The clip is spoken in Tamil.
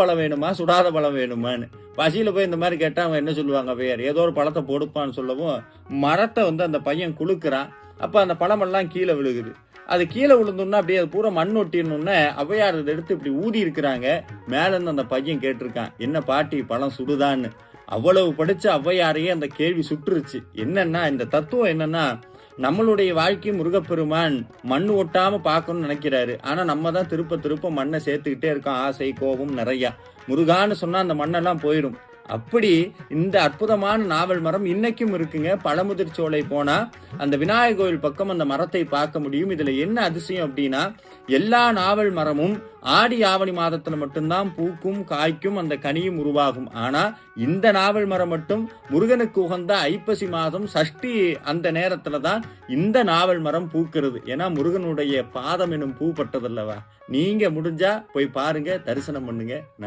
பழம் வேணுமா சுடாத பழம் வேணுமான்னு பசியில போய் இந்த மாதிரி கேட்டா அவங்க என்ன சொல்லுவாங்க வேற ஏதோ ஒரு பழத்தை கொடுப்பான்னு சொல்லவும் மரத்தை அந்த பையன் குலுக்குறான். அப்ப அந்த பழமெல்லாம் கீழே விழுகுது. அது கீழே விழுந்தோன்னா அப்படியே அது பூரா மண் ஒட்டினோடனே ஔவையார் அதை எடுத்து இப்படி ஊதி இருக்கிறாங்க. மேல இருந்து அந்த பையன் கேட்டிருக்கான், என்ன பாட்டி பழம் சுடுதான்னு. அவ்வளவு படிச்ச ஔவையாரையே அந்த கேள்வி சுட்டுருச்சு. என்னன்னா இந்த தத்துவம் என்னன்னா, நம்மளுடைய வாழ்க்கை முருகப்பெருமான் மண் ஒட்டாம பார்க்கணும்னு நினைக்கிறாரு. ஆனா நம்ம தான் திருப்ப திருப்ப மண்ணை சேர்த்துக்கிட்டே இருக்கோம். ஆசை கோபம் நிறைய. முருகான்னு சொன்னா அந்த மண்ணெல்லாம் போயிடும். அப்படி இந்த அற்புதமான நாவல் மரம் இன்னைக்கும் இருக்குங்க. பழமுதிர் சோலை போனா அந்த விநாயகர் கோயில் பக்கம் அந்த மரத்தை பார்க்க முடியும். இதுல என்ன அதிசயம் அப்படின்னா, எல்லா நாவல் மரமும் ஆடி ஆவணி மாதத்துல மட்டும்தான் பூக்கும் காய்க்கும் அந்த கனியும் உருவாகும். ஆனா இந்த நாவல் மரம் மட்டும் முருகனுக்கு உகந்த ஐப்பசி மாதம் சஷ்டி அந்த நேரத்துல தான் இந்த நாவல் மரம் பூக்கிறது. ஏன்னா முருகனுடைய பாதம் எனும் பூ பட்டதல்லவா. நீங்க முடிஞ்சா போய் பாருங்க, தரிசனம் பண்ணுங்க. நன்றி.